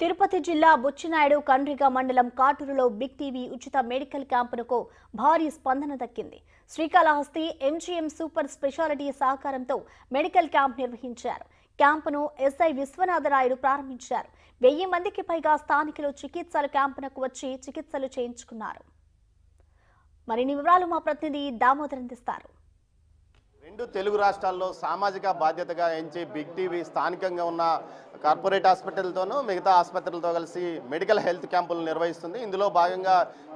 తిరుపతి జిల్లా బుచ్చినాయుడు కండ్రిగ మండలం కాటూరులో big TV ఉచిత మెడికల్ క్యాంపునకు భారీ స్పందన దక్కింది. శ్రీకాళహస్తి ఎంజీఎం సూపర్ స్పెషాలిటీ సహకారంతో మెడికల్ క్యాంప్ నిర్వహించారు. క్యాంపును ఎస్ఐ విశ్వనాథరాయుడు ప్రారంభించారు. 1000 మందికి పైగా స్థానికులు చికిత్సల క్యాంపునకు వచ్చి చికిత్సలు చేయించుకున్నారు. మరిన్ని వివరాలు మా ప్రతినిధి దామోదర్ అందిస్తారు. రెండు తెలుగు రాష్ట్రాల్లో సామాజిక బాధ్యతగా ఎంచి బిగ్ టీవీ స్థానికంగా ఉన్న కార్పొరేట్ హాస్పిటల్తోనూ మిగతా ఆసుపత్రులతో కలిసి మెడికల్ హెల్త్ క్యాంపులు నిర్వహిస్తుంది. ఇందులో భాగంగా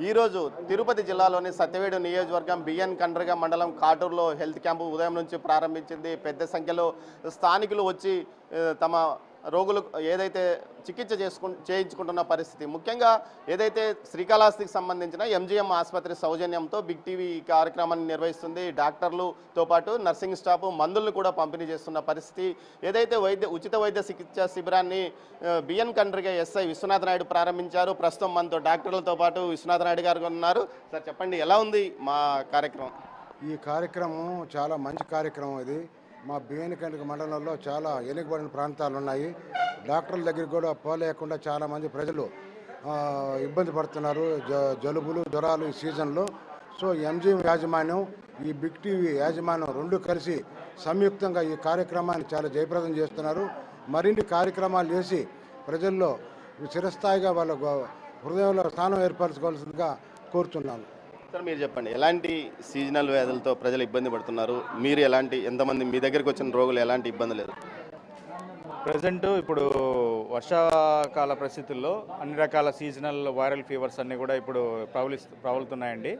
ఈరోజు తిరుపతి జిల్లాలోని సత్యవేడు నియోజకవర్గం బిఎన్ కండ్రిగ మండలం కాటూరులో హెల్త్ క్యాంపు ఉదయం నుంచి ప్రారంభించింది. పెద్ద సంఖ్యలో స్థానికులు వచ్చి తమ రోగులు ఏదైతే చికిత్స చేయించుకుంటున్న పరిస్థితి, ముఖ్యంగా ఏదైతే శ్రీకాళహస్తికి సంబంధించిన ఎంజీఎం ఆసుపత్రి సౌజన్యంతో బిగ్ టీవీ ఈ కార్యక్రమాన్ని నిర్వహిస్తుంది. డాక్టర్లతో పాటు నర్సింగ్ స్టాఫ్ మందులను కూడా పంపిణీ చేస్తున్న పరిస్థితి. ఏదైతే ఉచిత వైద్య చికిత్స శిబిరాన్ని బిఎన్ కండ్రిగ ఎస్ఐ విశ్వనాథరాయుడు ప్రారంభించారు. ప్రస్తుతం మనతో డాక్టర్లతో పాటు విశ్వనాథరాయుడు గారు ఉన్నారు. సార్ చెప్పండి, ఎలా ఉంది మా కార్యక్రమం? ఈ కార్యక్రమం చాలా మంచి కార్యక్రమం. ఇది మా బిఎన్ కండ్రిగ మండలంలో చాలా వెనుకబడిన ప్రాంతాలు ఉన్నాయి. డాక్టర్ల దగ్గరికి కూడా పోలేకుండా చాలామంది ప్రజలు ఇబ్బంది పడుతున్నారు, జలుబులు జ్వరాలు ఈ సీజన్లో. సో ఎంజీఎం యాజమాన్యం, ఈ బిగ్ టీవీ యాజమాన్యం రెండు కలిసి సంయుక్తంగా ఈ కార్యక్రమాన్ని చాలా జయప్రదం చేస్తున్నారు. మరిన్ని కార్యక్రమాలు చేసి ప్రజల్లో చిరస్థాయిగా వాళ్ళ హృదయంలో స్థానం ఏర్పరచుకోవాల్సిందిగా కోరుతున్నాను. సార్ మీరు చెప్పండి, ఎలాంటి సీజనల్ వ్యాధులతో ప్రజలు ఇబ్బంది పడుతున్నారు? మీరు ఎంతమంది మీ దగ్గరికి వచ్చిన రోగులు ఎలాంటి ఇబ్బంది లేదు? ప్రజెంట్ ఇప్పుడు వర్షాకాల పరిస్థితుల్లో అన్ని రకాల సీజనల్ వైరల్ ఫీవర్స్ అన్నీ కూడా ఇప్పుడు ప్రబలుతున్నాయండి.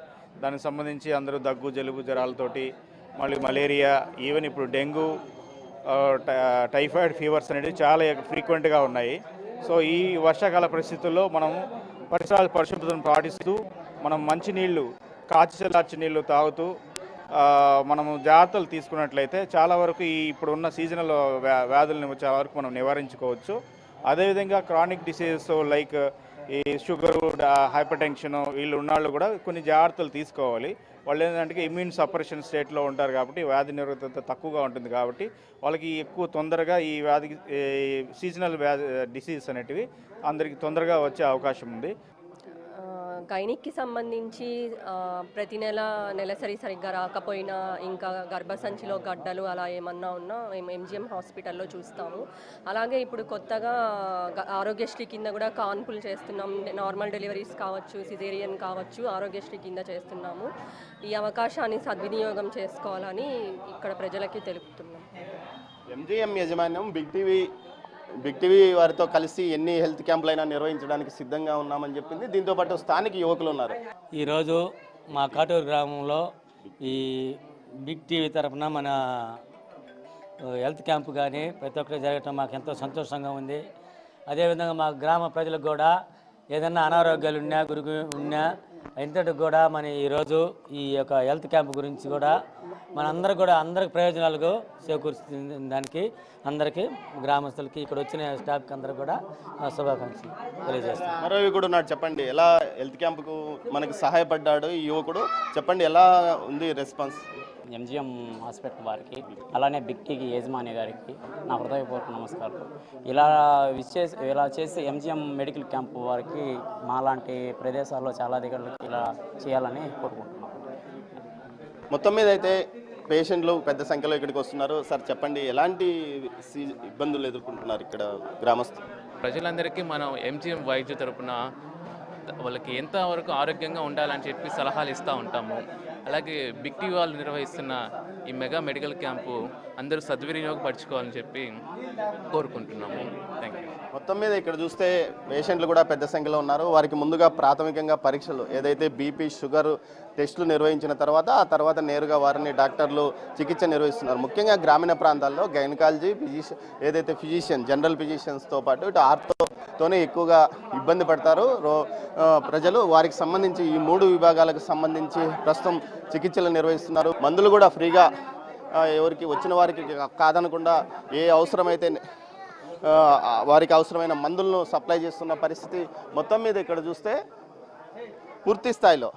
దానికి సంబంధించి అందరూ దగ్గు జలుబు జ్వరాలతోటి, మళ్ళీ మలేరియా, ఈవెన్ ఇప్పుడు డెంగ్యూ, టైఫాయిడ్ ఫీవర్స్ అనేవి చాలా ఫ్రీక్వెంట్గా ఉన్నాయి. సో ఈ వర్షాకాల పరిస్థితుల్లో మనం పరిసరాల పరిశుభ్రతను పాటిస్తూ మనం మంచినీళ్ళు, కాచి చల్లార్చి నీళ్ళు తాగుతూ మనము జాగ్రత్తలు తీసుకున్నట్లయితే చాలా వరకు ఈ ఇప్పుడు ఉన్న సీజనల్ వ్యాధులను చాలా వరకు మనం నివారించుకోవచ్చు. అదేవిధంగా క్రానిక్ డిసీజెస్ లైక్ ఈ షుగరు, హైపర్ టెన్షన్ వీళ్ళు ఉన్నవాళ్ళు కూడా కొన్ని జాగ్రత్తలు తీసుకోవాలి. వాళ్ళు ఏంటంటే ఇమ్యూన్ సపరేషన్ స్టేట్లో ఉంటారు కాబట్టి వ్యాధి నిరోధకత తక్కువగా ఉంటుంది కాబట్టి వాళ్ళకి ఎక్కువ తొందరగా ఈ వ్యాధికి సీజనల్ డిసీజెస్ అనేటివి అందరికీ తొందరగా వచ్చే అవకాశం ఉంది. గైనిక్కి సంబంధించి ప్రతి నెలసరి సరిగ్గా రాకపోయినా, ఇంకా గర్భసంచిలో గడ్డలు అలా ఏమన్నా ఉన్నా మేము ఎంజీఎం హాస్పిటల్లో చూస్తాము. అలాగే ఇప్పుడు కొత్తగా ఆరోగ్యశ్రీ కింద కూడా కాన్పులు చేస్తున్నాం. నార్మల్ డెలివరీస్ కావచ్చు, సిజేరియన్ కావచ్చు, ఆరోగ్యశ్రీ కింద చేస్తున్నాము. ఈ అవకాశాన్ని సద్వినియోగం చేసుకోవాలని ఇక్కడ ప్రజలకి తెలుపుతున్నాం. ఎంజీఎం యాజమాన్యం బిగ్ టీవీ వారితో కలిసి ఎన్ని హెల్త్ క్యాంపులైనా నిర్వహించడానికి సిద్ధంగా ఉన్నామని చెప్పింది. దీంతో పాటు స్థానిక యువకులు ఉన్నారు. ఈరోజు మా కాటూరు గ్రామంలో ఈ బిగ్ టీవీ తరఫున మన హెల్త్ క్యాంపు కానీ ప్రతి ఒక్కరు జరగటం మాకు ఎంతో సంతోషంగా ఉంది. అదేవిధంగా మా గ్రామ ప్రజలకు కూడా ఏదైనా అనారోగ్యాలు ఉన్నా ఇంతటికి కూడా మన ఈరోజు ఈ యొక్క హెల్త్ క్యాంప్ గురించి కూడా మనందరూ కూడా అందరికి ప్రయోజనాలకు చేకూరుస్తుంది. దానికి అందరికీ గ్రామస్తులకి ఇక్కడ వచ్చిన స్టాఫ్కి అందరూ కూడా శుభాకాంక్షలు తెలియజేస్తాం. మరో యువకుడు ఉన్నాడు, చెప్పండి ఎలా హెల్త్ క్యాంపుకు మనకి సహాయపడ్డాడు ఈ యువకుడు? చెప్పండి, ఎలా ఉంది రెస్పాన్స్? ఎంజీఎం హాస్పిటల్ వారికి, అలానే బిగ్ టీవీ యజమాని గారికి నా హృదయపూర్వక నమస్కారాలు. ఇలా చేసి ఎంజీఎం మెడికల్ క్యాంపు వారికి మాలాంటి ప్రదేశాల్లో చాలా దగ్గరకి ఇలా చేయాలని కోరుకుంటున్నాను. మొత్తం మీద అయితే పేషెంట్లు పెద్ద సంఖ్యలో ఇక్కడికి వస్తున్నారు. సార్ చెప్పండి, ఎలాంటి ఇబ్బందులు ఎదుర్కొంటున్నారు ఇక్కడ గ్రామస్తులు? ప్రజలందరికీ మనం ఎంజీఎం వైద్య తరపున వాళ్ళకి ఎంతవరకు ఆరోగ్యంగా ఉండాలని చెప్పి సలహాలు ఇస్తూ ఉంటాము. అలాగే బిగ్ టీవీ వాళ్ళు నిర్వహిస్తున్న ఈ మెగా మెడికల్ క్యాంపు అందరూ సద్వినియోగపరచుకోవాలని చెప్పి కోరుకుంటున్నాము. Thank you. మొత్తం మీద ఇక్కడ చూస్తే పేషెంట్లు కూడా పెద్ద సంఖ్యలో ఉన్నారు. వారికి ముందుగా ప్రాథమికంగా పరీక్షలు, ఏదైతే బీపీ, షుగర్ టెస్టులు నిర్వహించిన తర్వాత ఆ తర్వాత నేరుగా వారిని డాక్టర్లు చికిత్స నిర్వహిస్తున్నారు. ముఖ్యంగా గ్రామీణ ప్రాంతాల్లో గైనకాలజీ ఏదైతే ఫిజిషియన్, జనరల్ ఫిజిషియన్స్తో పాటు ఇటు ఆర్థోతోనే ఎక్కువగా ఇబ్బంది పడతారు ప్రజలు. వారికి సంబంధించి ఈ 3 విభాగాలకు సంబంధించి ప్రస్తుతం చికిత్సలు నిర్వహిస్తున్నారు. మందులు కూడా ఫ్రీగా ఎవరికి వచ్చిన వారికి కాదనకుండా ఏ అవసరమైతే వారికి అవసరమైన మందులను సప్లై చేస్తున్న పరిస్థితి. మొత్తం మీద ఇక్కడ చూస్తే పూర్తి స్థాయిలో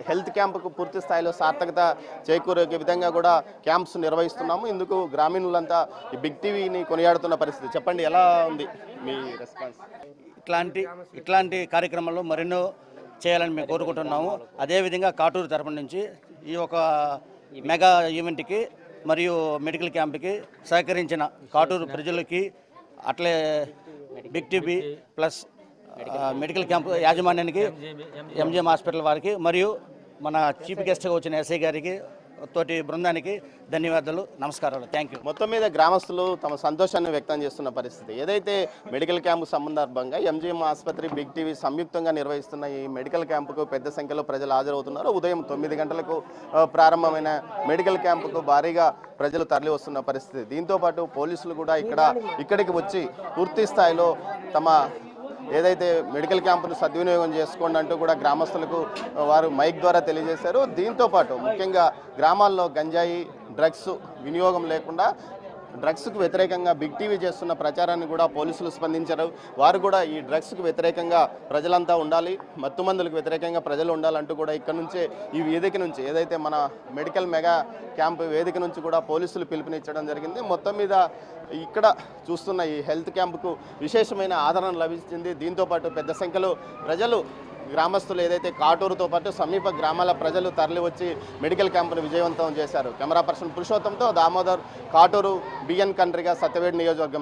హెల్త్ క్యాంపుకు పూర్తి స్థాయిలో సార్థకత చేకూరే విధంగా కూడా క్యాంప్స్ నిర్వహిస్తున్నాము. ఇందుకు గ్రామీణులంతా ఈ బిగ్ టీవీని కొనియాడుతున్న పరిస్థితి. చెప్పండి, ఎలా ఉంది మీ రెస్పాన్స్? ఇట్లాంటి కార్యక్రమాల్లో మరెన్నో చేయాలని మేము కోరుకుంటున్నాము. అదేవిధంగా కాటూరు తరపు నుంచి ఈ ఒక మెగా ఈవెంట్కి మరియు మెడికల్ క్యాంప్కి సహకరించిన కాటూరు ప్రజలకి, అట్లే Big TV plus medical camp యాజమాన్యానికి, ఎంజిఎం హాస్పిటల్ వారికి మరియు మన చీఫ్ గెస్ట్గా వచ్చిన ఎస్ఐ గారికి, తోటి బృందానికి ధన్యవాదాలు, నమస్కారాలు, థ్యాంక్ యూ. మొత్తం మీద గ్రామస్తులు తమ సంతోషాన్ని వ్యక్తం చేస్తున్న పరిస్థితి. ఏదైతే మెడికల్ క్యాంపు సందర్భంగా ఎంజిఎం ఆసుపత్రి, బిగ్ టీవీ సంయుక్తంగా నిర్వహిస్తున్న ఈ మెడికల్ క్యాంపుకు పెద్ద సంఖ్యలో ప్రజలు హాజరవుతున్నారు. ఉదయం 9 గంటలకు ప్రారంభమైన మెడికల్ క్యాంపుకు భారీగా ప్రజలు తరలి వస్తున్న పరిస్థితి. దీంతోపాటు పోలీసులు కూడా ఇక్కడికి వచ్చి పూర్తి స్థాయిలో తమ ఏదైతే మెడికల్ క్యాంపును సద్వినియోగం చేసుకోండి అంటూ కూడా గ్రామస్తులకు వారు మైక్ ద్వారా తెలియజేశారు. దీంతోపాటు ముఖ్యంగా గ్రామాల్లో గంజాయి, డ్రగ్స్ వినియోగం లేకుండా డ్రగ్స్కు వ్యతిరేకంగా బిగ్ టీవీ చేస్తున్న ప్రచారాన్ని కూడా పోలీసులు స్పందించారు. వారు కూడా ఈ డ్రగ్స్కు వ్యతిరేకంగా ప్రజలంతా ఉండాలి, మత్తుమందులకు వ్యతిరేకంగా ప్రజలు ఉండాలంటూ కూడా ఇక్కడ నుంచే ఈ వేదిక నుంచి ఏదైతే మన మెడికల్ మెగా క్యాంప్ వేదిక నుంచి కూడా పోలీసులు పిలుపునిచ్చడం జరిగింది. మొత్తం మీద ఇక్కడ చూస్తున్న ఈ హెల్త్ క్యాంపుకు విశేషమైన ఆదరణ లభించింది. దీంతోపాటు పెద్ద సంఖ్యలో ప్రజలు, గ్రామస్తులు ఏదైతే కాటూరుతో పాటు సమీప గ్రామాల ప్రజలు తరలి వచ్చి మెడికల్ క్యాంపును విజయవంతం చేశారు. కెమెరా పర్సన్ పురుషోత్తంతో దామోదర్, కాటూరు, బిఎన్ కండ్రిగా, సత్యవేడ్ నియోజకవర్గం.